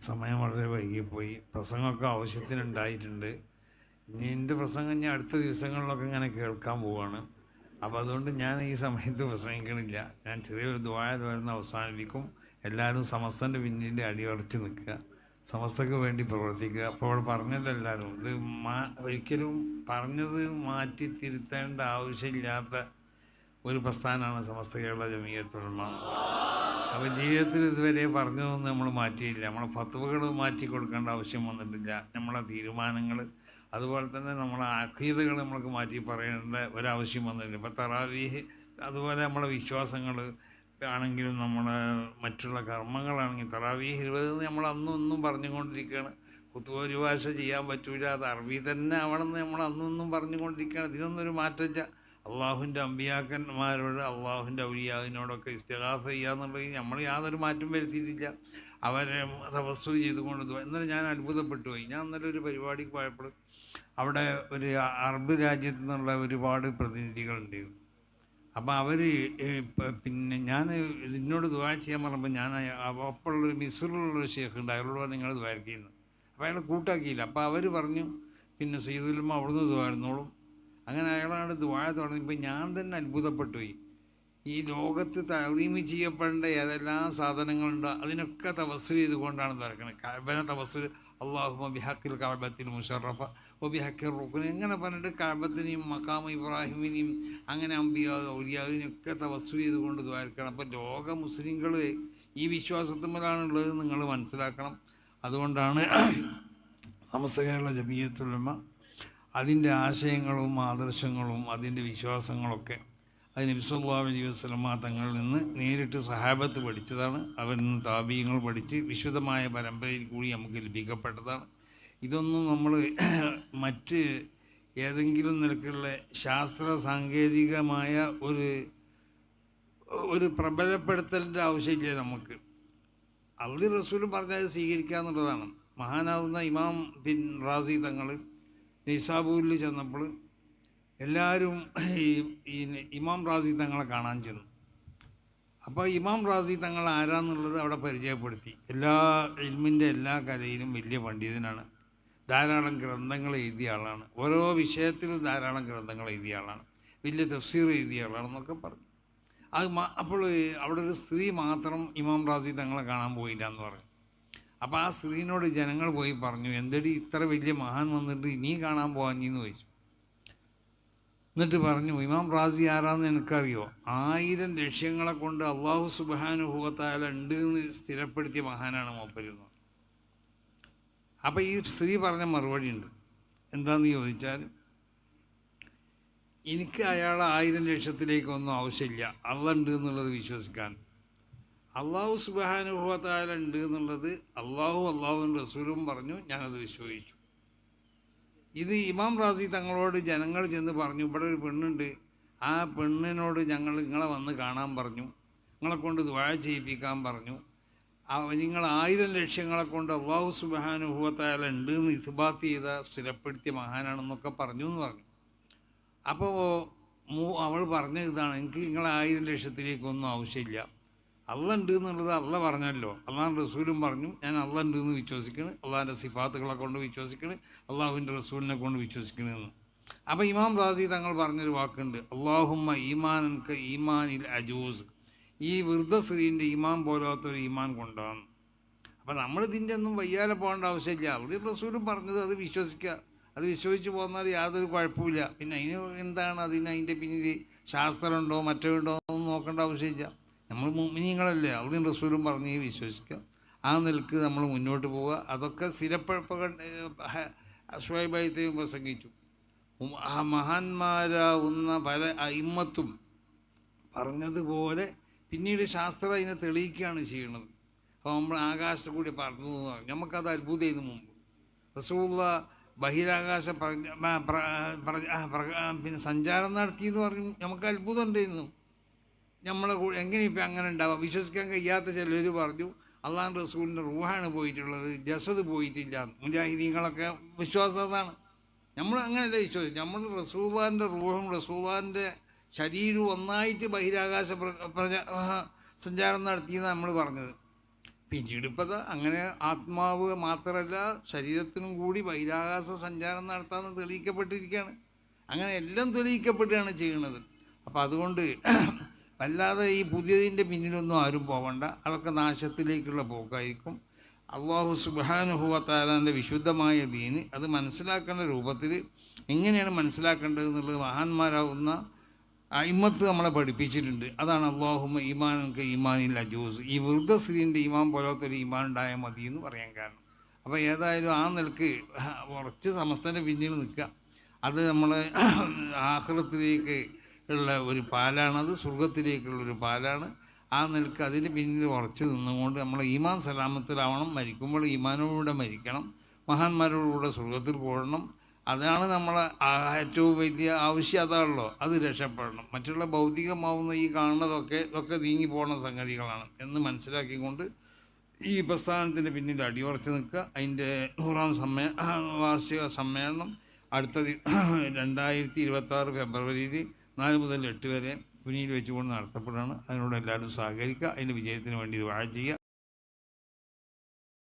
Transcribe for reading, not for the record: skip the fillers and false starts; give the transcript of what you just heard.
സമയം വളരെ വൈകിപ്പോയി. പ്രസംഗമൊക്കെ ആവശ്യത്തിനുണ്ടായിട്ടുണ്ട്. ഇനി എൻ്റെ പ്രസംഗം ഞാൻ അടുത്ത ദിവസങ്ങളിലൊക്കെ ഇങ്ങനെ കേൾക്കാൻ പോവുകയാണ്. അപ്പോൾ അതുകൊണ്ട് ഞാൻ ഈ സമയത്ത് പ്രസംഗിക്കണില്ല. ഞാൻ ചെറിയൊരു ദുആ വരുന്ന അവസാനിപ്പിക്കും. എല്ലാവരും സമസ്തൻ്റെ പിന്നിൽ അടിയുറച്ച് നിൽക്കുക, സമസ്തക്ക് വേണ്ടി പ്രവർത്തിക്കുക. അപ്പോൾ അവിടെ പറഞ്ഞല്ലോ എല്ലാവരും, ഇത് ഒരിക്കലും പറഞ്ഞത് മാറ്റി തിരുത്തേണ്ട ആവശ്യമില്ലാത്ത ഒരു പ്രസ്ഥാനമാണ് സമസ്ത കേരള ജമിയത്തുൽ ഉലമ. അപ്പോൾ ജീവിതത്തിൽ ഇതുവരെ പറഞ്ഞതൊന്നും നമ്മൾ മാറ്റിയില്ല. നമ്മളെ ഫത്വകൾ മാറ്റി കൊടുക്കേണ്ട ആവശ്യം വന്നിട്ടില്ല. നമ്മളെ തീരുമാനങ്ങൾ, അതുപോലെ തന്നെ നമ്മളെ അഖീദകൾ നമ്മൾക്ക് മാറ്റി പറയേണ്ട ഒരാവശ്യം വന്നിട്ടില്ല. ഇപ്പോൾ തറാവീഹ്, അതുപോലെ നമ്മളെ വിശ്വാസങ്ങൾ ആണെങ്കിലും നമ്മളെ മറ്റുള്ള കർമ്മങ്ങളാണെങ്കിൽ തറാവീഹ് 20 നമ്മൾ അന്നൊന്നും പറഞ്ഞുകൊണ്ടിരിക്കുകയാണ്. കുത്തുബ ഭാഷ ചെയ്യാൻ പറ്റൂല, അത് അറബി തന്നെ ആവണമെന്ന് നമ്മൾ അന്നൊന്നും പറഞ്ഞുകൊണ്ടിരിക്കുകയാണ്. ഇതിനൊന്നും ഒരു മാറ്റമില്ല. അള്ളാഹുവിൻ്റെ അമ്പിയാക്കന്മാരോട്, അള്ളാഹുവിൻ്റെ ഔലിയാവിനോടൊക്കെ ഇസ്തിഗാസ ചെയ്യുക എന്നുള്ളത് നമ്മൾ യാതൊരു മാറ്റം വരുത്തിയിട്ടില്ല. അവരെ തപസ്സുൽ ചെയ്തുകൊണ്ട് എന്നാലും ഞാൻ അത്ഭുതപ്പെട്ടു പോയി. ഞാൻ ഇന്നലെ ഒരു പരിപാടിക്ക് പോയപ്പോൾ അവിടെ ഒരു അറബ് രാജ്യത്തു നിന്നുള്ള ഒരുപാട് പ്രതിനിധികളുണ്ടായിരുന്നു. അപ്പോൾ അവർ പിന്നെ ഞാൻ എന്നോട് ദുആ ചെയ്യാൻ പറഞ്ഞപ്പോൾ ഞാൻ അപ്പോഴുള്ളൊരു മിസ്റിലുള്ളൊരു ഷേഖ് ഉണ്ട്, അയാളോട് നിങ്ങൾ ദ്വാരക്കുന്നു. അപ്പോൾ അയാൾ കൂട്ടാക്കിയില്ല. അപ്പോൾ അവർ പറഞ്ഞു പിന്നെ സയ്യിദുൽ ഉലമ അവിടുന്ന് ദ്വാരുന്നോളും. അങ്ങനെ അയാളാണ് ദുആ തുടങ്ങിയപ്പോൾ ഞാൻ തന്നെ അത്ഭുതപ്പെട്ടു പോയി. ഈ ലോകത്ത് തഅ്ലീം ചെയ്യപ്പെടേണ്ട ഏതെല്ലാം സാധനങ്ങളുണ്ടോ അതിനൊക്കെ തവസ്സുൽ ചെയ്തുകൊണ്ടാണ് നടക്കുന്നത്. കഅബനെ തവസ്സുൽ അല്ലാഹുമ്മ ബിഹഖിൽ കഅബത്തിൽ മുശറഫ വബിഹഖിർ റുക്ൻ ഇങ്ങനെ പറഞ്ഞിട്ട് കഅബത്തിനെയും മഖാം ഇബ്രാഹിമിനെയും അങ്ങനെ അംബിയാ ഔലിയാവിനെയൊക്കെ തവസ്സുൽ ചെയ്തുകൊണ്ട് ദ്വാരക്കണം. അപ്പോൾ ലോക മുസ്ലിങ്ങൾ ഈ വിശ്വാസത്തിന്മേലാണുള്ളത് നിങ്ങൾ മനസ്സിലാക്കണം. അതുകൊണ്ടാണ് സമസ്ത കേരള ജമിയത്തുൽ ഉലമ അതിൻ്റെ ആശയങ്ങളും ആദർശങ്ങളും അതിൻ്റെ വിശ്വാസങ്ങളൊക്കെ അത് നബി സല്ലല്ലാഹു അലൈഹി വസല്ലമ തങ്ങളിൽ നിന്ന് നേരിട്ട് സഹാബത്ത് പഠിച്ചതാണ്. അവരിൽ നിന്ന് താബീങ്ങൾ പഠിച്ച് വിശുദ്ധമായ പരമ്പരയിൽ കൂടി നമുക്ക് ലഭിക്കപ്പെട്ടതാണ്. ഇതൊന്നും നമ്മൾ മറ്റ് ഏതെങ്കിലും നിലക്കുള്ള ശാസ്ത്ര സാങ്കേതികമായ ഒരു പ്രബലപ്പെടുത്തലിൻ്റെ ആവശ്യമില്ല നമുക്ക്. അള്ളി റസൂൽ പറഞ്ഞത് സ്വീകരിക്കുക എന്നുള്ളതാണ്. മഹാനാവുന്ന ഇമാം ബിൻ റാസി തങ്ങൾ നിസാബൂരിൽ ചെന്നപ്പോൾ എല്ലാവരും ഈ ഇമാം റാസി തങ്ങളെ കാണാൻ ചെന്നു. അപ്പോൾ ഇമാം റാസി തങ്ങൾ ആരാന്നുള്ളത് അവിടെ പരിചയപ്പെടുത്തി. എല്ലാ ഇൽമിൻ്റെ എല്ലാ കലയിലും വലിയ പണ്ഡിതനാണ്, ധാരാളം ഗ്രന്ഥങ്ങൾ എഴുതിയ ആളാണ്, ഓരോ വിഷയത്തിലും ധാരാളം ഗ്രന്ഥങ്ങൾ എഴുതിയ ആളാണ്, വലിയ തഫ്സീർ എഴുതിയ ആളാണെന്നൊക്കെ പറഞ്ഞു. അത് അപ്പോൾ അവിടെ ഒരു സ്ത്രീ മാത്രം ഇമാം റാസി തങ്ങളെ കാണാൻ പോയില്ല എന്ന് പറഞ്ഞു. അപ്പോൾ ആ സ്ത്രീനോട് ജനങ്ങൾ പോയി പറഞ്ഞു, എന്തടി ഇത്ര വലിയ മഹാൻ വന്നിട്ട് നീ കാണാൻ പോകാഞ്ഞെന്ന് ചോദിച്ചു. എന്നിട്ട് പറഞ്ഞു, ഇമാം റാസി ആരാന്ന് എനിക്കറിയോ? 1000 ലക്ഷ്യങ്ങളെ കൊണ്ട് അള്ളാഹു സുബ്ഹാനഹു വ തആല ഉണ്ട് എന്ന് സ്ഥിരപ്പെടുത്തിയ മഹാനാണ് മൂപ്പര് എന്ന്. അപ്പം ഈ സ്ത്രീ പറഞ്ഞ മറുപടി ഉണ്ട്. എന്താണെന്ന് ചോദിച്ചാൽ, എനിക്ക് അയാളെ 1000 ലക്ഷത്തിലേക്കൊന്നും ആവശ്യമില്ല, അള്ളാഹ് ഉണ്ട് എന്നുള്ളത് വിശ്വസിക്കാൻ. അള്ളാഹു സുബ്ഹാനഹു വ തആല ഉണ്ട് എന്നുള്ളത് അള്ളാഹുവും റസൂലും പറഞ്ഞു, ഞാനത് വിശ്വസിച്ചു. ഇത് ഇമാം റാസി തങ്ങളോട് ജനങ്ങൾ ചെന്ന് പറഞ്ഞു, ഇവിടെ ഒരു പെണ്ണുണ്ട്, ആ പെണ്ണിനോട് നിങ്ങളെ വന്ന് കാണാൻ പറഞ്ഞു, നിങ്ങളെ കൊണ്ട് ദുആ ചെയ്യിപ്പിക്കാൻ പറഞ്ഞു, നിങ്ങൾ 1000 ലക്ഷ്യങ്ങളെ കൊണ്ട് അല്ലാഹു സുബ്ഹാനഹു വ തആല ഉണ്ട് എന്ന് ഇത്ബാത്ത് ചെയ്ത സ്ഥിരപ്പെടുത്തിയ മഹാനാണെന്നൊക്കെ പറഞ്ഞു എന്ന് പറഞ്ഞു. അപ്പോൾ അവൾ പറഞ്ഞ ഇതാണ്, എനിക്ക് നിങ്ങളെ 1000 ലക്ഷത്തിലേക്കൊന്നും ആവശ്യമില്ല, അള്ളാഹ് ഉണ്ട് എന്നുള്ളത് അള്ളാഹ് പറഞ്ഞല്ലോ, അള്ളാഹ് റസൂലും പറഞ്ഞു, ഞാൻ അള്ളാഹ് ഉണ്ട് എന്ന് വിശ്വസിക്കണം, അള്ളാഹിൻ്റെ സിഫാത്തുകളെ കൊണ്ട് വിശ്വസിക്കണം, അള്ളാഹുവിൻ്റെ റസൂലിനെ കൊണ്ട് വിശ്വസിക്കണമെന്ന്. അപ്പോൾ ഇമാം റാസി തങ്ങൾ പറഞ്ഞൊരു വാക്കുണ്ട്, അല്ലാഹുമ്മ ഈമാനൻക ഈമാനിൽ അജൂസ്, ഈ വൃദ്ധസ്ത്രീൻ്റെ ഈമാൻ പോലാത്തൊരു ഈമാൻ കൊണ്ടാണ്. അപ്പം നമ്മളിതിൻ്റെ ഒന്നും വയ്യാതെ പോകേണ്ട ആവശ്യമില്ല. അള്ളാഹും റസൂലും പറഞ്ഞത് അത് വിശ്വസിക്കുക, അത് വിശ്വസിച്ച് പോന്നാൽ യാതൊരു കുഴപ്പമില്ല. പിന്നെ അതിന് അതിൻ്റെ പിന്നിൽ ശാസ്ത്രമുണ്ടോ മറ്റോ ഉണ്ടോ ഒന്നും നോക്കേണ്ട ആവശ്യമില്ല. നമ്മൾ മുഅ്മിനീങ്ങളല്ലേ, അള്ളാഹും റസൂലും പറഞ്ഞ് വിശ്വസിക്കുക, ആ നിലക്ക് നമ്മൾ മുന്നോട്ട് പോവുക. അതൊക്കെ ശുഐബായിത്തെയും പ്രസംഗിച്ചു. മഹാന്മാരാവുന്ന പല അയിമ്മത്തും പറഞ്ഞതുപോലെ പിന്നീട് ശാസ്ത്രം അതിനെ തെളിയിക്കുകയാണ് ചെയ്യുന്നത്. അപ്പോൾ നമ്മൾ ആകാശത്ത് കൂടി പറഞ്ഞു നമുക്കത് അത്ഭുതം ചെയ്തു. മുമ്പ് റസൂലുള്ളാഹി ബഹിരാകാശ പിന്നെ സഞ്ചാരം നടത്തിയെന്ന് പറഞ്ഞു, നമുക്ക് അത്ഭുതം ഉണ്ടായിരുന്നു. നമ്മളെ എങ്ങനെ ഇപ്പം അങ്ങനെ ഉണ്ടാവാം? വിശ്വസിക്കാൻ കഴിയാത്ത ചിലർ പറഞ്ഞു അള്ളാഹു റസൂലിൻ്റെ റൂഹാണ് പോയിട്ടുള്ളത്, ജസദ് പോയിട്ടില്ല. മുജാഹിദീങ്ങളൊക്കെ വിശ്വാസം അതാണ്. നമ്മൾ അങ്ങനെയല്ല വിശ്വസിച്ചു. നമ്മൾ റസൂലുള്ളാഹിൻ്റെ റൂഹും റസൂലുള്ളാഹിൻ്റെ ശരീരവും ഒന്നായിട്ട് ബഹിരാകാശ സഞ്ചാരം നടത്തിയെന്നാണ് നമ്മൾ പറഞ്ഞത്. പിന്നീട് ഇപ്പം അങ്ങനെ ആത്മാവ് മാത്രമല്ല ശരീരത്തിനും കൂടി ബഹിരാകാശ സഞ്ചാരം നടത്താമെന്ന് തെളിയിക്കപ്പെട്ടിരിക്കുകയാണ്. അങ്ങനെ എല്ലാം തെളിയിക്കപ്പെടുകയാണ് ചെയ്യുന്നത്. അപ്പം അതുകൊണ്ട് വല്ലാതെ ഈ പുതിയതിൻ്റെ പിന്നിലൊന്നും ആരും പോകണ്ട. അതൊക്കെ നാശത്തിലേക്കുള്ള പോക്കായിരിക്കും. അള്ളാഹു സുബ്ഹാനഹു വ തആലാൻ്റെ വിശുദ്ധമായ ദീന് അത് മനസ്സിലാക്കേണ്ട രൂപത്തിൽ എങ്ങനെയാണ് മനസ്സിലാക്കേണ്ടത് എന്നുള്ളത് മഹാന്മാരാകുന്ന അയിമ്മത്ത് നമ്മളെ പഠിപ്പിച്ചിട്ടുണ്ട്. അതാണ് അല്ലാഹുമ്മ ഈമാനൻക ഈമാനിൽ അജൂസ്, ഈ വൃദ്ധസ്ത്രീൻ്റെ ഈമാൻ പോലത്തെ ഒരു ഈമാൻ ഉണ്ടായാൽ മതി എന്ന് പറയാൻ കാരണം. അപ്പോൾ ഏതായാലും ആ നിലക്ക് കുറച്ച് സമസ്തൻ്റെ പിന്നിൽ നിൽക്കുക. അത് നമ്മളെ ആഖിറത്തിലേക്ക് ഉള്ള ഒരു പാലാണ്, അത് സ്വർഗത്തിലേക്കുള്ളൊരു പാലാണ്. ആ നിലക്ക് അതിന് പിന്നിൽ ഉറച്ചു നിന്നുകൊണ്ട് നമ്മൾ ഈമാൻ സലാമത്തിലാവണം. മരിക്കുമ്പോൾ ഈമാനോടുകൂടെ മരിക്കണം, മഹാന്മാരോടുകൂടെ സ്വർഗത്തിൽ പോകണം. അതാണ് നമ്മളെ ഏറ്റവും വലിയ ആവശ്യം. അതാണല്ലോ, അത് രക്ഷപ്പെടണം. മറ്റുള്ള ഭൗതികമാവുന്ന ഈ കാണുന്നതൊക്കെ ഇതൊക്കെ നീങ്ങി പോകുന്ന സംഗതികളാണ് എന്ന് മനസ്സിലാക്കിക്കൊണ്ട് ഈ പ്രസ്ഥാനത്തിൻ്റെ പിന്നിൽ അടിയുറച്ച് നിൽക്കുക. അതിൻ്റെ 100ാം വാർഷിക സമ്മേളനം അടുത്ത 2026 ഫെബ്രുവരിയിൽ 4 മുതൽ 8 വരെ പുനിയിൽ വെച്ചുകൊണ്ട് നടത്തപ്പെടുകയാണ്. അതിനോട് എല്ലാവരും സഹകരിക്കുക. അതിൻ്റെ വിജയത്തിന് വേണ്ടി ദുആ ചെയ്യുക.